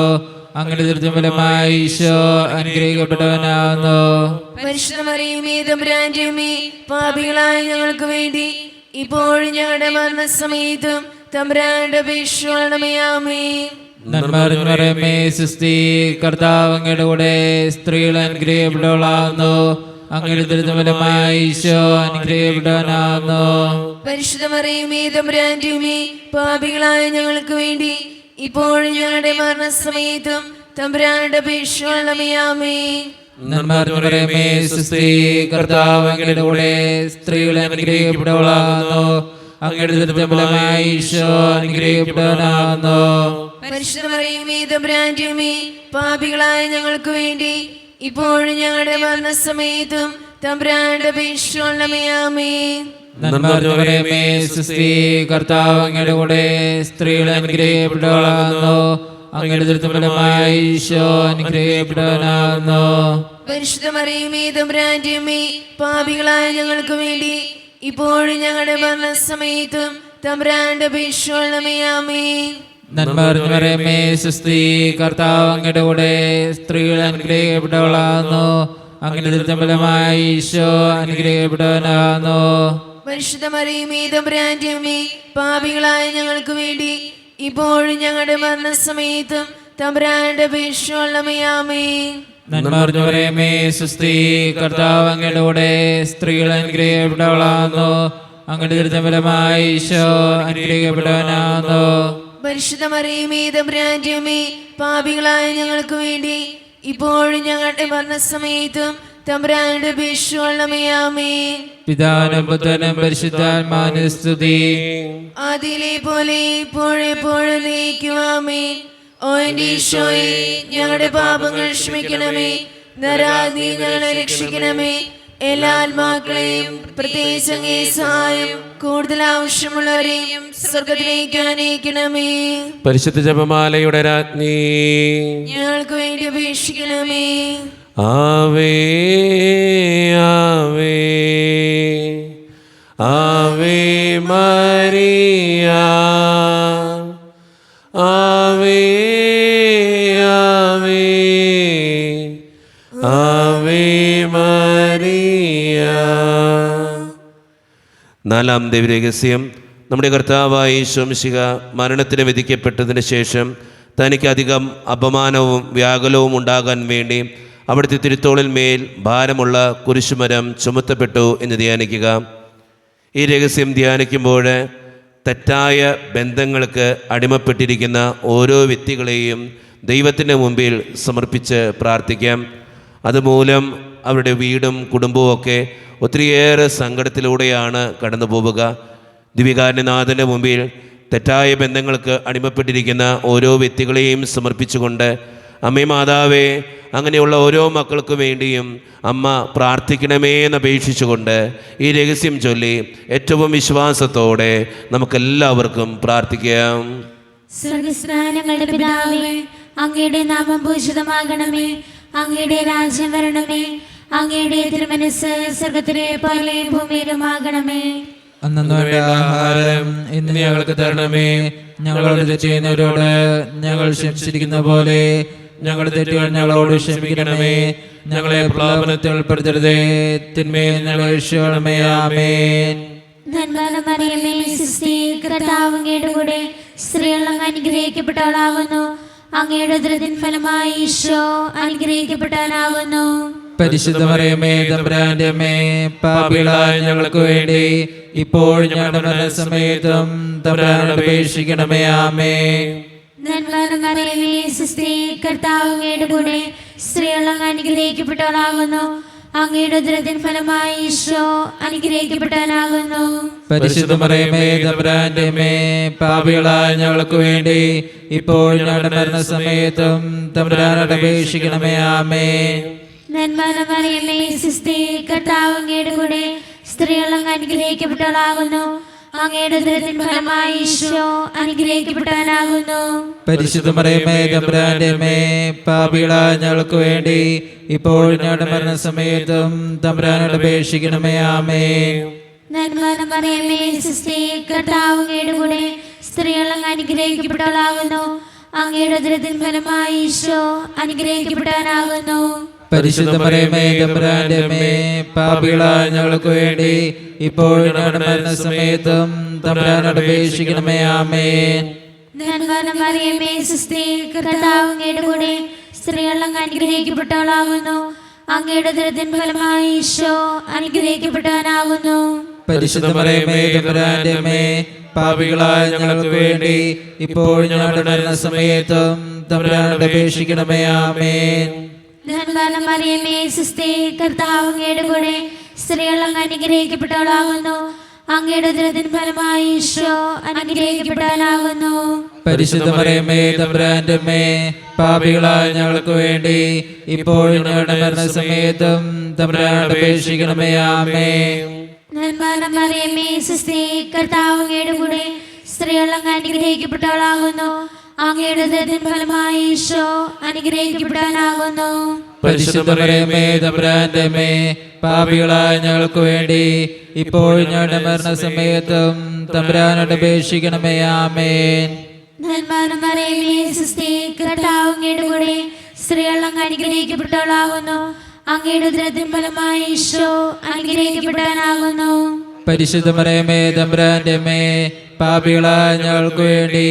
അങ്ങയുടെ ദുരിതം ഫലമായി ഈശോ അനുഗ്രഹിക്കപ്പെട്ടവനാകുന്നു. പരിശുദ്ധ മറിയമേ തമ്പുരാന്റെ അമ്മേ, പാപികളായ ഞങ്ങൾക്ക് വേണ്ടി ഇപ്പോഴും ഞങ്ങളുടെ മരണസമയത്തും തമ്പുരാന്റെ അപേക്ഷിക്കണമേ. ആമേൻ. നന്മ അറിഞ്ഞു പറയുമേ സുസ്തി, കർത്താവ് അങ്ങയുടെ കൂടെ സ്ത്രീകൾ അനുഗ്രഹിക്കപ്പെട്ടവളാകുന്നു. അങ്ങയുടെ ദുരിതം ഫലമായി ഈശോ അനുഗ്രഹിക്കപ്പെട്ടവനാകുന്നു. പരിശുദ്ധ മറിയമേ തമ്പുരാന്റെ അമ്മേ, പാപികളായ ഞങ്ങൾക്ക് വേണ്ടി ഇപ്പോഴും ഞങ്ങളുടെ മരണസമയത്തും തമ്പുരാന്റെ അപേക്ഷിക്കണമേ. ആമേൻ. നന്മ അറിഞ്ഞു പറയുമേ സുസ്തി, കർത്താവ് അങ്ങയുടെ കൂടെ സ്ത്രീകൾ അനുഗ്രഹിക്കപ്പെട്ടവളാകുന്നു. അങ്ങയുടെ ദുരിതം ഫലമായി ഈശോ അനുഗ്രഹിക്കപ്പെട്ടവനാകുന്നു. പരിശുദ്ധ മറിയമേ തമ്പുരാന്റെ അമ്മേ, പാപികളായ ഞങ്ങൾക്ക് വേണ്ടി ഇപ്പോഴും ഞങ്ങളുടെ മരണസമയത്തും തമ്പുരാന്റെ അപേക്ഷിക്കണമേ. ആമേൻ. നന്മ അറിഞ്ഞു പറയുമേ സുസ്തി, കർത്താവ് അങ്ങയുടെ കൂടെ സ്ത്രീകൾ അനുഗ്രഹിക്കപ്പെട്ടവളാകുന്നു. അങ്ങയുടെ ദുരിതം ഫലമായി ഈശോ അനുഗ്രഹിക്കപ്പെട്ടവനാകുന്നു. പരിശുദ്ധ മറിയമേ തമ്പുരാന്റെ അമ്മേ, പാപികളായ ഞങ്ങൾക്ക് വേണ്ടി ഇപ്പോഴും ഞങ്ങളുടെ മരണസമയത്തും തമ്പുരാന്റെ അപേക്ഷിക്കണമേ. ആമേൻ. നന്മ അറിഞ്ഞു പറയുമേ സുസ്തി, കർത്താവ് അങ്ങയുടെ കൂടെ സ്ത്രീകൾ അനുഗ്രഹിക്കപ്പെട്ടവളാകുന്നു. അങ്ങയുടെ ദുരിതം ഫലമായി ഈശോ അനുഗ്രഹിക്കപ്പെട്ടവനാകുന്നു. പരിശുദ്ധ മറിയമേ തമ്പുരാന്റെ അമ്മേ, പാപികളായ ഞങ്ങൾക്ക് വേണ്ടി ഇപ്പോഴും ഞങ്ങളുടെ മരണസമയത്തും തമ്പുരാന്റെ അപേക്ഷിക്കണമേ. ആമേൻ. നന്മ അറിഞ്ഞു പറയുമേ സുസ്തി, കർത്താവ് അങ്ങയുടെ കൂടെ സ്ത്രീകൾ അനുഗ്രഹിക്കപ്പെട്ടവളാകുന്നു. അങ്ങയുടെ ദുരിതം ഫലമായി ഈശോ അനുഗ്രഹിക്കപ്പെട്ടവനാകുന്നു. പരിശുദ്ധ മറിയമേ തമ്പുരാന്റെ അമ്മേ, പാപികളായ ഞങ്ങൾക്ക് വേണ്ടി ഇപ്പോഴും ഞങ്ങളുടെ മരണസമയത്തും തമ്പുരാന്റെ അപേക്ഷിക്കണമേ. ആമേൻ. പിതാവിനും പുത്രനും പരിശുദ്ധാത്മാവിനും സ്തുതി. ആദിയിലെ പോലെ ഇപ്പോഴെപ്പോഴും നീക്കും. ആമേൻ. ഓ എന്റെ ഈശോയെ, ഞങ്ങളുടെ പാപങ്ങൾ ക്ഷമിക്കണമേ. നരാഗ്നി ഞങ്ങളെ രക്ഷിക്കണമേ. എല്ലാ ആത്മാക്കളെയും പ്രത്യേകിച്ച് അങ്ങേ സഹായം കൂടുതൽ ആവശ്യമുള്ളവരെയും സ്വർഗത്തിലേക്ക് അനയിക്കണമേ. പരിശുദ്ധ ജപമാലയുടെ രാജ്ഞി, ഞങ്ങൾക്ക് വേണ്ടി അപേക്ഷിക്കണമേ. ആവേ ആവേ ആവേ മരിയ, ആവേ ആവേ ആവേ മരിയ. നാലാം ദൈവരഹസ്യം, നമ്മുടെ കർത്താവായ യേശു മിശിഹ മരണത്തിന് വിധിക്കപ്പെട്ടതിന് ശേഷം തനിക്ക് അധികം അപമാനവും വ്യാകുലവും ഉണ്ടാകാൻ വേണ്ടി അവിടുത്തെ തിരുത്തോളിൽ മേൽ ഭാരമുള്ള കുരിശുമരം ചുമത്തപ്പെട്ടു എന്ന് ധ്യാനിക്കുക. ഈ രഹസ്യം ധ്യാനിക്കുമ്പോൾ തെറ്റായ ബന്ധങ്ങൾക്ക് അടിമപ്പെട്ടിരിക്കുന്ന ഓരോ വ്യക്തികളെയും ദൈവത്തിൻ്റെ മുമ്പിൽ സമർപ്പിച്ച് പ്രാർത്ഥിക്കാം. അതുമൂലം അവരുടെ വീടും കുടുംബവും ഒക്കെ ഒത്തിരിയേറെ സങ്കടത്തിലൂടെയാണ് കടന്നു പോവുക. ദിവ്യകാരുണ്യനാഥൻ്റെ മുമ്പിൽ തെറ്റായ ബന്ധങ്ങൾക്ക് അടിമപ്പെട്ടിരിക്കുന്ന ഓരോ വ്യക്തികളെയും സമർപ്പിച്ചുകൊണ്ട്, അമ്മേ മാതാവേ, അങ്ങനെയുള്ള ഓരോ മക്കൾക്ക് വേണ്ടിയും അമ്മ പ്രാർത്ഥിക്കണമേ എന്നപേക്ഷിച്ചുകൊണ്ട് ഈ രഹസ്യം ചൊല്ലി ഏറ്റവും വിശ്വാസത്തോടെ നമുക്കെല്ലാവർക്കും പ്രാർത്ഥിക്കാം. സ്വർഗസ്നാനങ്ങളുടെ പിതാവേ, അങ്ങയുടെ നാമം പൂജിതമാകണമേ. അങ്ങയുടെ രാജ്യം വരണമേ. അങ്ങയുടെ തിരുമനസ്സ് സ്വർഗ്ഗത്തിലെ പോലെ ഭൂമിയിലുമാകണമേ. അന്നു വേണ്ട ആഹാരം ഇന്ന് ഞങ്ങൾക്ക് തരണമേ. ഞങ്ങളോട് തെറ്റ് ചെയ്യുന്നവരോട് ഞങ്ങൾ ക്ഷമിച്ചിരിക്കുന്ന പോലെ ഞങ്ങളുടെ തെറ്റുകൾ ഞങ്ങളോട് ക്ഷമിക്കണമേ. ഞങ്ങളെ പ്രലോഭനത്തിൽ ഉൾപ്പെടുത്തരുതേ, തിന്മയിൽ ഞങ്ങളെ രക്ഷിക്കണമേ. ആമേൻ. നന്മ മറിയമേ, സുസ്തി, കർത്താവ് അങ്ങയുടെ കൂടെ സ്ത്രീകൾ അങ്ങ് അനുഗ്രഹിക്കപ്പെട്ടവളാകുന്നു. അങ്ങയുടെ ഉദരത്തിൻ ഫലമായി ഈശോ അനുഗ്രഹിക്കപ്പെട്ടവനാകുന്നു. പരിശുദ്ധ മറിയമേ, തമ്പുരാന്റെ അമ്മേ, പാപികളായ ഞങ്ങൾക്ക് വേണ്ടി ഇപ്പോൾ ഞങ്ങളുടെ മരണസമയത്തും തമ്പുരാനോട് അപേക്ഷിക്കണമേ. ആമേൻ. നന്മ മറിയമേ, സുസ്തി, കർത്താവ് അങ്ങയുടെ കൂടെ സ്ത്രീകൾ അങ്ങ് അനുഗ്രഹിക്കപ്പെട്ടവളാകുന്നു. അങ്ങയുടെ ഉദരത്തിൻ ഫലമായി ഈശോ അനുഗ്രഹിക്കപ്പെട്ടവനാകുന്നു. പരിശുദ്ധ മറിയമേ, തമ്പുരാന്റെ അമ്മേ, പാപികളായ ഞങ്ങൾക്ക് വേണ്ടി ഇപ്പോൾ ഞങ്ങളുടെ മരണസമയത്തും തമ്പുരാനോട് അപേക്ഷിക്കണമേ. ആമേൻ. നന്മ മറിയമേ, സുസ്തി, കർത്താവ് അങ്ങയുടെ കൂടെ സ്ത്രീകൾ അങ്ങ് അനുഗ്രഹിക്കപ്പെട്ടവളാകുന്നു. അങ്ങയുടെ ഉദരത്തിൻ ഫലമായി ഈശോ അനുഗ്രഹിക്കപ്പെട്ടവനാകുന്നു. പരിശുദ്ധ മറിയമേ, തമ്പുരാന്റെ അമ്മേ, പാപികളായ ഞങ്ങൾക്ക് വേണ്ടി ഇപ്പോൾ ഞങ്ങളുടെ മരണസമയത്തും തമ്പുരാനോട് അപേക്ഷിക്കണമേ. ആമേൻ. നന്മ മറിയമേ, സുസ്തി, കർത്താവ് അങ്ങയുടെ കൂടെ സ്ത്രീകൾ അങ്ങ് അനുഗ്രഹിക്കപ്പെട്ടവളാകുന്നു. അങ്ങയുടെ ഉദരത്തിൻ ഫലമായി ഈശോ അനുഗ്രഹിക്കപ്പെട്ടവനാകുന്നു. പരിശുദ്ധ മറിയമേ, തമ്പുരാന്റെ അമ്മേ, പാപികളായ ഞങ്ങൾക്ക് വേണ്ടി ഇപ്പോൾ ഞങ്ങളുടെ മരണസമയത്തും തമ്പുരാനോട് അപേക്ഷിക്കണമേ. ആമേൻ. നന്മ മറിയമേ, സുസ്തി, കർത്താവ് അങ്ങയുടെ കൂടെ സ്ത്രീകൾ അങ്ങ് അനുഗ്രഹിക്കപ്പെട്ടവളാകുന്നു. അങ്ങയുടെ ഉദരത്തിൻ ഫലമായി ഈശോ അനുഗ്രഹിക്കപ്പെട്ടവനാകുന്നു. പരിശുദ്ധ മറിയമേ, തമ്പുരാന്റെ അമ്മേ, പാപികളായ ഞങ്ങൾക്ക് വേണ്ടി ഇപ്പോൾ ഞങ്ങളുടെ മരണസമയത്തും തമ്പുരാനോട് അപേക്ഷിക്കണമേ. ആമേൻ. നന്മ മറിയമേ, സുസ്തി, കർത്താവ് അങ്ങയുടെ കൂടെ സ്ത്രീകൾ അങ്ങ് അനുഗ്രഹിക്കപ്പെട്ടവളാകുന്നു. അങ്ങയുടെ ഉദരത്തിൻ ഫലമായി ഈശോ അനുഗ്രഹിക്കപ്പെട്ടവനാകുന്നു. പരിശുദ്ധ മറിയമേ, തമ്പുരാന്റെ അമ്മേ, പാപികളായ ഞങ്ങൾക്ക് വേണ്ടി ഇപ്പോൾ ഞങ്ങളുടെ മരണസമയത്തും തമ്പുരാനോട് അപേക്ഷിക്കണമേ. ആമേൻ. നന്മ മറിയമേ, സുസ്തി, കർത്താവ് അങ്ങയുടെ കൂടെ സ്ത്രീകൾ അങ്ങ് അനുഗ്രഹിക്കപ്പെട്ടവളാകുന്നു. അങ്ങയുടെ ഉദരത്തിൻ ഫലമായി ഈശോ അനുഗ്രഹിക്കപ്പെട്ടവനാകുന്നു. പരിശുദ്ധ മറിയമേ, തമ്പുരാന്റെ അമ്മേ, പാപികളായ ഞങ്ങൾക്ക് വേണ്ടി ഇപ്പോൾ ഞങ്ങളുടെ മരണസമയത്തും തമ്പുരാനോട് അപേക്ഷിക്കണമേ. ആമേൻ. നന്മ മറിയമേ, സുസ്തി, കർത്താവ് അങ്ങയുടെ കൂടെ സ്ത്രീകൾ അങ്ങ് അനുഗ്രഹിക്കപ്പെട്ടവളാകുന്നു. അങ്ങയുടെ ഉദരത്തിൻ ഫലമായി ഈശോ അനുഗ്രഹിക്കപ്പെട്ടവനാകുന്നു. പരിശുദ്ധ മറിയമേ, തമ്പുരാന്റെ അമ്മേ, പാപികളായ ഞങ്ങൾക്ക് വേണ്ടി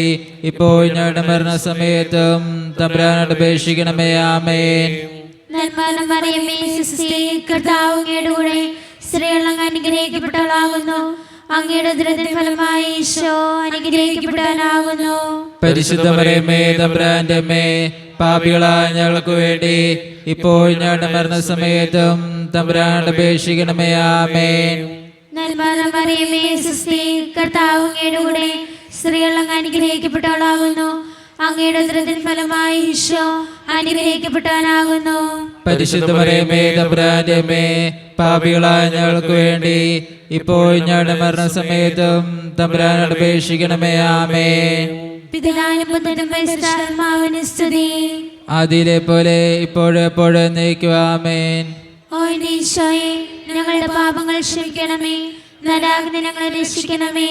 ഇപ്പോൾ ഞങ്ങളുടെ മരണസമയത്തും തമ്പുരാനോട് അപേക്ഷിക്കണമേ. ആമേൻ. നന്മ മറിയമേ, സുസ്തി, കർത്താവ് അങ്ങയുടെ കൂടെ സ്ത്രീകൾ അങ്ങ് അനുഗ്രഹിക്കപ്പെട്ടവളാകുന്നു. അങ്ങയുടെ ഉദരത്തിൻ ഫലമായി ഈശോ അനുഗ്രഹിക്കപ്പെട്ടവനാകുന്നു. പരിശുദ്ധ മറിയമേ, തമ്പുരാന്റെ അമ്മേ, പാപികളായ ഞങ്ങൾക്ക് വേണ്ടി ഇപ്പോൾ ഞങ്ങളുടെ മരണസമയത്തും തമ്പുരാനോട് അപേക്ഷിക്കണമേ. ആമേൻ. നന്മ മറിയമേ, സുസ്തി, കർത്താവ് അങ്ങയുടെ കൂടെ സ്ത്രീകൾ അങ്ങ് അനുഗ്രഹിക്കപ്പെട്ടവളാകുന്നു. അങ്ങയുടെ ഉദരത്തിൻ ഫലമായി ഈശോ അനുഗ്രഹിക്കപ്പെട്ടവനാകുന്നു. പരിശുദ്ധ മറിയമേ, തമ്പുരാന്റെ അമ്മേ, പാപികളായ ഞങ്ങൾക്ക് വേണ്ടി ഇപ്പോൾ ഞങ്ങളുടെ മരണസമയത്തും തമ്പുരാനോട് അപേക്ഷിക്കണമേ. ആമേൻ. പിതാവിനും പുത്രനും പരിശുദ്ധാത്മാവിനും സ്തുതി. ആദിയിലെ പോലെ ഇപ്പോഴെപ്പോഴും എന്നേക്കും. ആമേൻ. ഓ എന്റെ ഈശോയെ, ഞങ്ങളുടെ പാപങ്ങൾ ക്ഷമിക്കണമേ. നരകാഗ്നി ഞങ്ങളെ രക്ഷിക്കണമേ.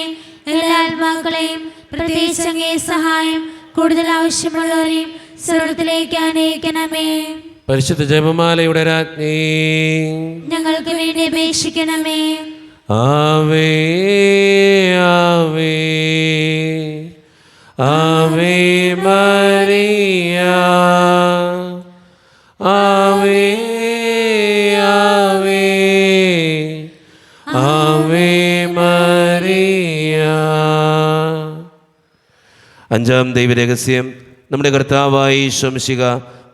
എല്ലാ ആത്മാക്കളെയും പ്രത്യേകിച്ച് അങ്ങേ സഹായം കൂടുതൽ ആവശ്യമുള്ളവരെയും സ്വർഗ്ഗത്തിലേക്ക് അനയിക്കണമേ. പരിശുദ്ധ ജപമാലയുടെ രാജ്ഞി, ഞങ്ങൾക്ക് വേണ്ടി അപേക്ഷിക്കണമേ. ആവേ ആവേ ആവേ മരിയ, ആവേ ആവേ ആവേ മരിയ. അഞ്ചാം ദൈവരഹസ്യം. നമ്മുടെ കർത്താവായ ഈശോ മിശിഹ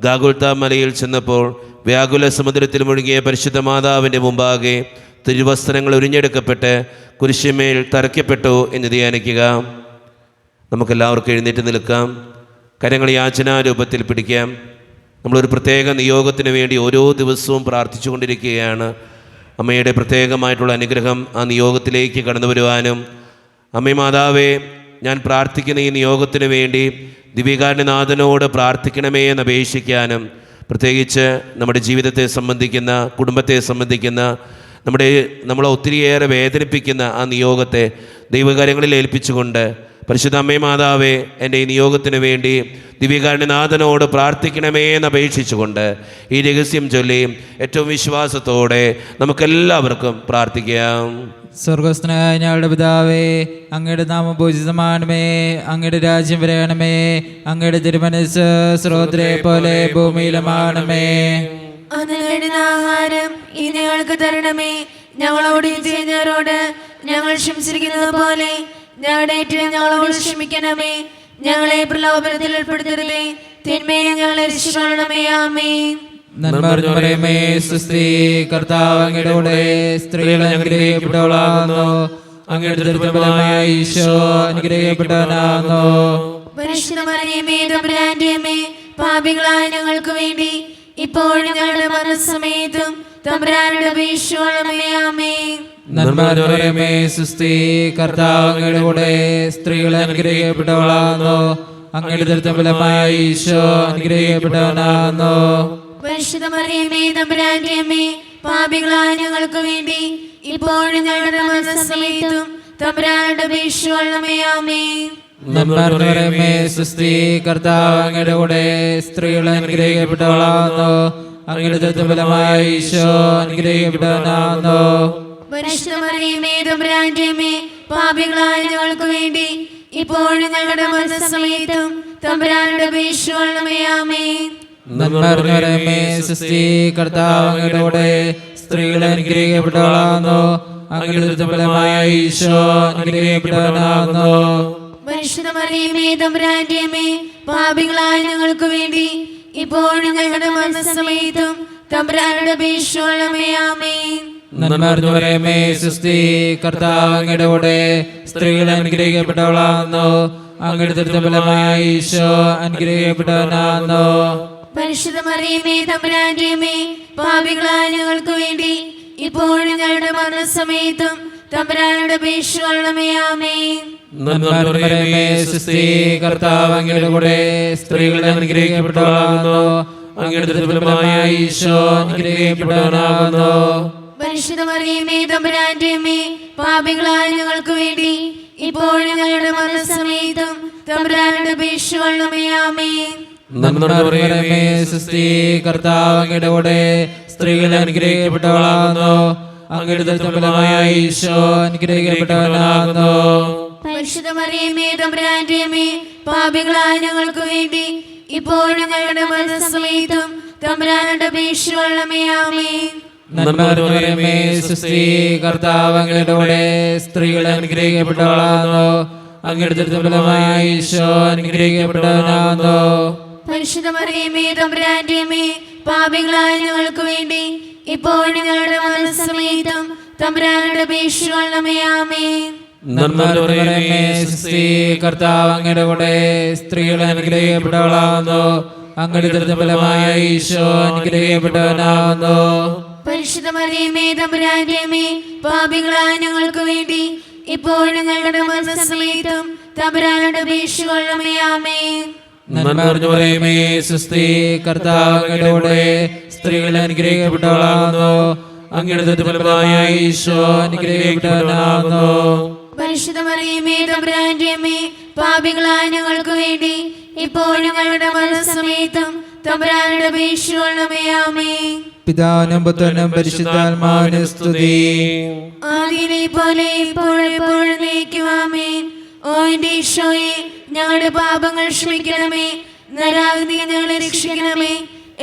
ഗാഗുൽത്താ മലയിൽ ചെന്നപ്പോൾ വ്യാകുല സമുദ്രത്തിൽ മുഴുകിയ പരിശുദ്ധ മാതാവിൻ്റെ മുമ്പാകെ തിരുവസ്ത്രങ്ങൾ ഉരിഞ്ഞെടുക്കപ്പെട്ട് കുരിശിന്മേൽ തറയ്ക്കപ്പെട്ടു എന്ന് ധ്യാനിക്കുക. നമുക്കെല്ലാവർക്കും എഴുന്നേറ്റ് നിൽക്കാം. കരങ്ങൾ യാചനാരൂപത്തിൽ പിടിക്കാം. നമ്മളൊരു പ്രത്യേക നിയോഗത്തിന് വേണ്ടി ഓരോ ദിവസവും പ്രാർത്ഥിച്ചു കൊണ്ടിരിക്കുകയാണ്. അമ്മയുടെ പ്രത്യേകമായിട്ടുള്ള അനുഗ്രഹം ആ നിയോഗത്തിലേക്ക് കടന്നു വരുവാനും, അമ്മേ മാതാവേ, ഞാൻ പ്രാർത്ഥിക്കുന്ന ഈ നിയോഗത്തിനു വേണ്ടി ദിവ്യകാരുണ്യനാഥനോട് പ്രാർത്ഥിക്കണമേ എന്ന് അപേക്ഷിക്കാനും, പ്രത്യേകിച്ച് നമ്മുടെ ജീവിതത്തെ സംബന്ധിക്കുന്ന, കുടുംബത്തെ സംബന്ധിക്കുന്ന, നമ്മളെ ഒത്തിരിയേറെ വേദനിപ്പിക്കുന്ന ആ നിയോഗത്തെ ദൈവകാര്യങ്ങളിൽ ഏൽപ്പിച്ചുകൊണ്ട്, പരിശുദ്ധ അമ്മേ മാതാവേ, എൻ്റെ ഈ നിയോഗത്തിന് വേണ്ടി ദിവ്യകാരുണ്യനാഥനോട് പ്രാർത്ഥിക്കണമേ എന്ന് അപേക്ഷിച്ചുകൊണ്ട് ഈ രഹസ്യം ചൊല്ലി ഏറ്റവും വിശ്വാസത്തോടെ നമുക്കെല്ലാവർക്കും പ്രാർത്ഥിക്കാം. സ്വർഗസ്ഥനായ ഞങ്ങളുടെ പിതാവേ, അങ്ങയുടെ നാമം പൂജിതമാണമേ, അങ്ങയുടെ രാജ്യം വരണമേ, അങ്ങയുടെ തിരുമനസ്സ് സ്രോതരെ പോലെ ഭൂമിയിലുമാണമേ. അന്ന് വേണ്ടുന്ന ആഹാരം ഇനി ഞങ്ങൾക്ക് തരണമേ. ഞങ്ങളോട് ചെയ്യുന്നവരോട് ഞങ്ങൾ ക്ഷമിച്ചിരിക്കുന്നത് പോലെ ഞങ്ങളുടെ ഏറ്റവും ഞങ്ങളോട് ക്ഷമിക്കണമേ. ഞങ്ങളെ പ്രലോഭനത്തിൽ ഉൾപ്പെടുത്തരുതേ, തിന്മയെ ഞങ്ങളെ രക്ഷിക്കണമേ. ആമേൻ. നന്മ നിറഞ്ഞ മറിയമേ, സ്വസ്തി, കർത്താവ് അങ്ങയുടെ കൂടെ സ്ത്രീകൾ അനുഗ്രഹിക്കപ്പെട്ടവളാകുന്നു, അങ്ങയുടെ ദുർബലമായ ഈശോ അനുഗ്രഹിക്കപ്പെട്ടവനാകുന്നു. പരിശുദ്ധ മറിയമേ, തമ്പുരാന്റെ അമ്മേ, പാപികളായ ഞങ്ങൾക്ക് വേണ്ടി ഇപ്പോഴും ഞങ്ങളുടെ മരണസമയത്തും തമ്പുരാനോട് അപേക്ഷിക്കണമേ. ആമേൻ. നന്മ നിറഞ്ഞ മറിയമേ, സ്വസ്തി, കർത്താവ് അങ്ങയുടെ കൂടെ സ്ത്രീകൾ അനുഗ്രഹിക്കപ്പെട്ടവളാകുന്നു, അങ്ങയുടെ ദുർബലമായ ഈശോ അനുഗ്രഹിക്കപ്പെട്ടവനാകുന്നു. പരിശുദ്ധ മറിയമേ, തമ്പുരാന്റെ അമ്മേ, പാപികളായ ഞങ്ങൾക്ക് വേണ്ടി ഇപ്പോഴും ഞങ്ങളുടെ മരണസമയത്തും തമ്പുരാനോട് അപേക്ഷിക്കണമേ. ആമേൻ. നന്മ നിറഞ്ഞ മറിയമേ, സ്വസ്തി, കർത്താവ് അങ്ങയുടെ കൂടെ സ്ത്രീകൾ അനുഗ്രഹിക്കപ്പെട്ടവളാകുന്നു, അങ്ങയുടെ ദുർബലമായ ഈശോ അനുഗ്രഹിക്കപ്പെട്ടവനാകുന്നു. പരിശുദ്ധ മറിയമേ, തമ്പുരാന്റെ അമ്മേ, പാപികളായ ഞങ്ങൾക്ക് വേണ്ടി ഇപ്പോഴും ഞങ്ങളുടെ മരണസമയത്തും തമ്പുരാനോട് അപേക്ഷിക്കണമേ. ആമേൻ. നന്മ നിറഞ്ഞ മറിയമേ, സ്വസ്തി, കർത്താവ് അങ്ങയുടെ കൂടെ സ്ത്രീകൾ അനുഗ്രഹിക്കപ്പെട്ടവളാകുന്നു, അങ്ങയുടെ ദുർബലമായ ഈശോ അനുഗ്രഹിക്കപ്പെട്ടവനാകുന്നു. പരിശുദ്ധ മറിയമേ, തമ്പുരാന്റെ അമ്മേ, പാപികളായ ഞങ്ങൾക്ക് വേണ്ടി ഇപ്പോഴും ഞങ്ങളുടെ മരണസമയത്തും തമ്പുരാനോട് അപേക്ഷിക്കണമേ. ആമേൻ. നന്മ നിറഞ്ഞ മറിയമേ, സ്വസ്തി, കർത്താവ് അങ്ങയുടെ കൂടെ സ്ത്രീകൾ അനുഗ്രഹിക്കപ്പെട്ടവളാകുന്നു, അങ്ങയുടെ ദുർബലമായ ഈശോ അനുഗ്രഹിക്കപ്പെട്ടവനാകുന്നു. പരിശുദ്ധ മറിയമേ, തമ്പുരാന്റെ അമ്മേ, പാപികളായ ഞങ്ങൾക്ക് വേണ്ടി ഇപ്പോഴും ഞങ്ങളുടെ മരണസമയത്തും തമ്പുരാനോട് അപേക്ഷിക്കണമേ. ആമേൻ. നന്മ നിറഞ്ഞ മറിയമേ, സ്വസ്തി, കർത്താവ് അങ്ങയുടെ കൂടെ സ്ത്രീകൾ അനുഗ്രഹിക്കപ്പെട്ടവളാകുന്നു, അങ്ങയുടെ ദുർബലമായ ഈശോ അനുഗ്രഹിക്കപ്പെട്ടവനാകുന്നു. പരിശുദ്ധ മറിയമേ, തമ്പുരാന്റെ അമ്മേ, പാപികളായ ഞങ്ങൾക്ക് വേണ്ടി ഇപ്പോഴും ഞങ്ങളുടെ മരണസമയത്തും തമ്പുരാനോട് അപേക്ഷിക്കണമേ. ആമേൻ. നന്മ നിറഞ്ഞ മറിയമേ, സ്വസ്തി, കർത്താവ് അങ്ങയുടെ കൂടെ സ്ത്രീകൾ അനുഗ്രഹിക്കപ്പെട്ടവളാകുന്നു, അങ്ങയുടെ ദുർബലമായ ഈശോ അനുഗ്രഹിക്കപ്പെട്ടവനാകുന്നു. പരിശുദ്ധ മറിയമേ, തമ്പുരാന്റെ അമ്മേ, പാപികളായ ഞങ്ങൾക്ക് വേണ്ടി ഇപ്പോഴും ഞങ്ങളുടെ മരണസമയത്തും തമ്പുരാനോട് അപേക്ഷിക്കണമേ. ആമേൻ. നന്മ നിറഞ്ഞ മറിയമേ, സ്വസ്തി, കർത്താവ് അങ്ങയുടെ കൂടെ സ്ത്രീകൾ അനുഗ്രഹിക്കപ്പെട്ടവളാകുന്നു, അങ്ങയുടെ ദുർബലമായ ഈശോ അനുഗ്രഹിക്കപ്പെട്ടവനാകുന്നു. പരിശുദ്ധ മറിയമേ, തമ്പുരാന്റെ അമ്മേ, പാപികളായ ഞങ്ങൾക്ക് വേണ്ടി ഇപ്പോഴും ഞങ്ങളുടെ മരണസമയത്തും തമ്പുരാനോട് അപേക്ഷിക്കണമേ. ആമേൻ. നന്മ നിറഞ്ഞ മറിയമേ, സ്വസ്തി, കർത്താവ് അങ്ങയുടെ കൂടെ സ്ത്രീകൾ അനുഗ്രഹിക്കപ്പെട്ടവളാകുന്നു, അങ്ങയുടെ ദുർബലമായ ഈശോ അനുഗ്രഹിക്കപ്പെട്ടവനാകുന്നു. പരിശുദ്ധ മറിയമേ, തമ്പുരാന്റെ അമ്മേ, പാപികളായ ഞങ്ങൾക്ക് വേണ്ടി ഇപ്പോഴും ഞങ്ങളുടെ മരണസമയത്തും തമ്പുരാനോട് അപേക്ഷിക്കണമേ. ആമേൻ. നന്മ നിറഞ്ഞ മറിയമേ, സ്വസ്തി, കർത്താവ് അങ്ങയുടെ കൂടെ സ്ത്രീകൾ അനുഗ്രഹിക്കപ്പെട്ടവളാകുന്നു, അങ്ങയുടെ ദുർബലമായ ഈശോ അനുഗ്രഹിക്കപ്പെട്ടവനാകുന്നു. പരിശുദ്ധ മറിയമേ, തമ്പുരാന്റെ അമ്മേ, പാപികളായ ഞങ്ങൾക്ക് വേണ്ടി ഇപ്പോഴും ഞങ്ങളുടെ മരണസമയത്തും തമ്പുരാനോട് അപേക്ഷിക്കണമേ. ആമേൻ. പിതാവിനും പുത്രനും പരിശുദ്ധാത്മാവിനും സ്തുതി. ആദിയിലെ പോലെ ഇപ്പോഴെപ്പോഴും എന്നേക്കും. ആമേൻ. ഓ എന്റെ ഈശോയെ, ഞങ്ങളുടെ പാപങ്ങൾ ക്ഷമിക്കണമേ, നരകാഗ്നി ഞങ്ങളെ രക്ഷിക്കണമേ.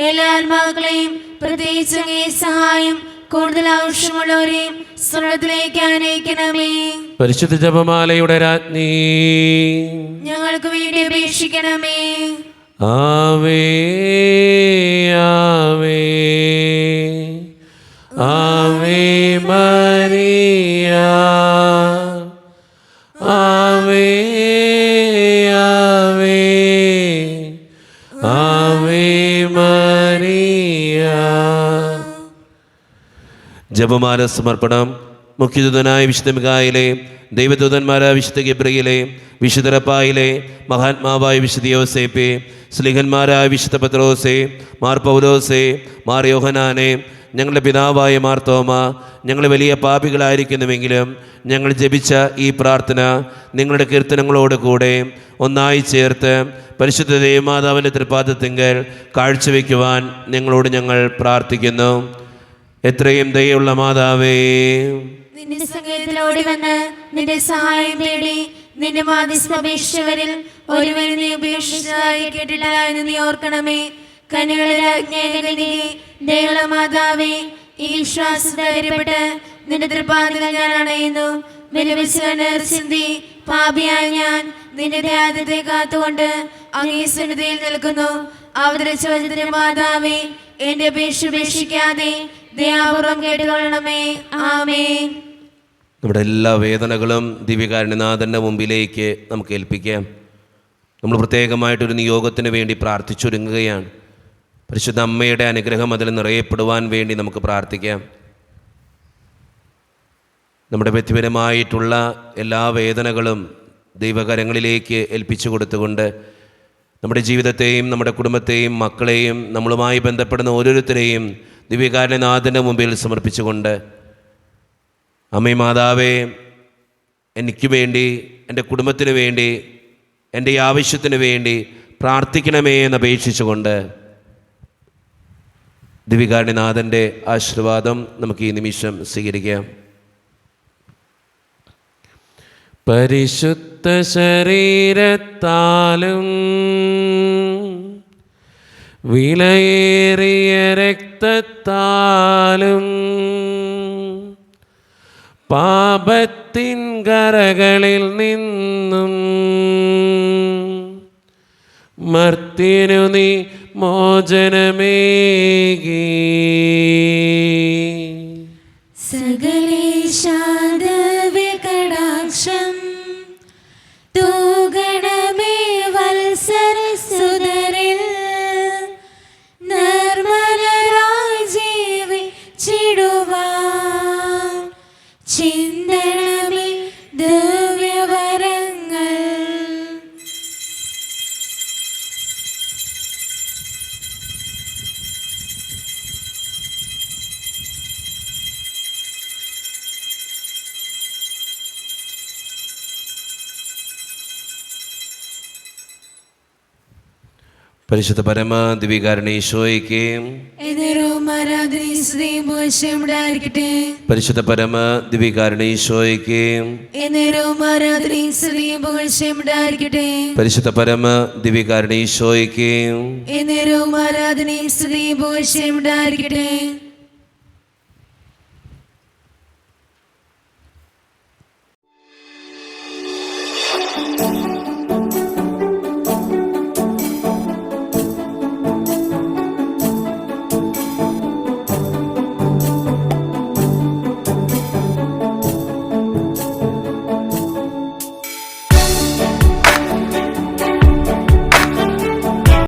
എല്ലാ ആത്മാക്കളെയും, പ്രത്യേകിച്ച് അങ്ങേ സഹായം കൂടുതൽ ആവശ്യമുള്ളവരെയും സ്വർഗ്ഗത്തിലേക്ക് ആനയിക്കണമേ. പരിശുദ്ധ ജപമാലയുടെ രാജ്ഞി, ഞങ്ങൾക്ക് വേണ്ടി അപേക്ഷിക്കണമേ. ആവേ ആവേ ആവേ മരിയ, ആവേ ആവേ ആവേ മരിയ. ജപമാല സമർപ്പണം. മുഖ്യദൂതനായ വിശുദ്ധ മിഖായേലേ, ദൈവദൂതന്മാരായ വിശുദ്ധ ഗബ്രിയേലേ, വിശുദ്ധ റഫായേലേ, മഹാത്മാവായ വിശുദ്ധ യോസേപ്പേ, സ്ലീഹന്മാരായ വിശുദ്ധ പത്രോസേ, മാർ പൗലോസേ, മാർ യോഹനാനെ, ഞങ്ങളുടെ പിതാവായ മാർ തോമ, ഞങ്ങൾ വലിയ പാപികളായിരിക്കുന്നുവെങ്കിലും ഞങ്ങൾ ജപിച്ച ഈ പ്രാർത്ഥന നിങ്ങളുടെ കീർത്തനങ്ങളോട് കൂടെ ഒന്നായി ചേർത്ത് പരിശുദ്ധ ദേവമാതാവിൻ്റെ തൃപ്പാദത്തിങ്കൽ കാഴ്ചവെക്കുവാൻ ഞങ്ങൾ പ്രാർത്ഥിക്കുന്നു. എത്രയും ദയുള്ള മാതാവേ, നിന്റെ സങ്കേതത്തിലോടി വന്ന് നിന്റെ സഹായം തേടി നിന്റെ മാധ്യസ്ഥ അപേക്ഷിച്ചവരിൽ ഒരുവരും നീ ഉപേക്ഷിച്ചതായി കേട്ടില്ല എന്ന് നീ ഓർക്കണമേ. കന്യകളുടെ രാജ്ഞി ദയുള്ള മാതാവേ, ഈ വിശ്വാസധൈര്യപ്പെട്ട് നിന്റെ തൃപ്പാദത്തിൽ ഞാൻ അണയുന്നു. വിലപിച്ച് ചിന്തി പാപിയായ ഞാൻ നിന്റെ ധ്യാനത്തെ കാത്തുകൊണ്ട് അങ്ങേ സന്നിധിയിൽ നിൽക്കുന്നു. അവതരിച്ച വചനത്തിന്റെ മാതാവേ, എന്റെ അപേക്ഷ ഉപേക്ഷിക്കാതെ ദയാപൂർവം കേട്ടുകൊള്ളണമേ. ആമേൻ. നമ്മുടെ എല്ലാ വേദനകളും ദിവ്യകാരുണ്യനാഥൻ്റെ മുമ്പിലേക്ക് നമുക്ക് ഏൽപ്പിക്കാം. നമ്മൾ പ്രത്യേകമായിട്ടൊരു നിയോഗത്തിന് വേണ്ടി പ്രാർത്ഥിച്ചൊരുങ്ങുകയാണ്. പരിശുദ്ധ അമ്മയുടെ അനുഗ്രഹം അതിൽ നിറയപ്പെടുവാൻ വേണ്ടി നമുക്ക് പ്രാർത്ഥിക്കാം. നമ്മുടെ വ്യക്തിപരമായിട്ടുള്ള എല്ലാ വേദനകളും ദൈവകരങ്ങളിലേക്ക് ഏൽപ്പിച്ചു കൊടുത്തുകൊണ്ട് നമ്മുടെ ജീവിതത്തെയും നമ്മുടെ കുടുംബത്തെയും മക്കളെയും നമ്മളുമായി ബന്ധപ്പെടുന്ന ഓരോരുത്തരെയും ദിവ്യകാരുണ്യനാഥൻ്റെ മുമ്പിൽ സമർപ്പിച്ചുകൊണ്ട്, അമ്മേ മാതാവേ, എനിക്ക് വേണ്ടി, എൻ്റെ കുടുംബത്തിന് വേണ്ടി, എൻ്റെ ആവശ്യത്തിന് വേണ്ടി പ്രാർത്ഥിക്കണമേ എന്നപേക്ഷിച്ചുകൊണ്ട് ദിവ്യകാരുണ്യനാഥൻ്റെ ആശീർവാദം നമുക്ക് ഈ നിമിഷം സ്വീകരിക്കാം. പരിശുദ്ധ ശരീരത്താലും വിലയേറിയ രക്തത്താലും പാപത്തിൻ കരകളിൽ നിന്നും മർത്യനു നീ മോചനമേകി. സകലേശാദവ്യകടാക്ഷം തൂഗണമേ വത്സരസുതരിൽ നിർമ്മലരായി ജീവിച്ചിടുവാൻ ചിന്തണമേ ദിവ്യവരങ്ങൾ. പരിശുദ്ധ പരമ ദിവ്യകാരുണ്യേശോയ്ക്ക് പരിശുദ്ധ പരമ ദിവ്യകാരുണ്യേശോയ്ക്ക് പരിശുദ്ധ പരമ ദിവ്യകാരുണ്യേശോയ്ക്ക്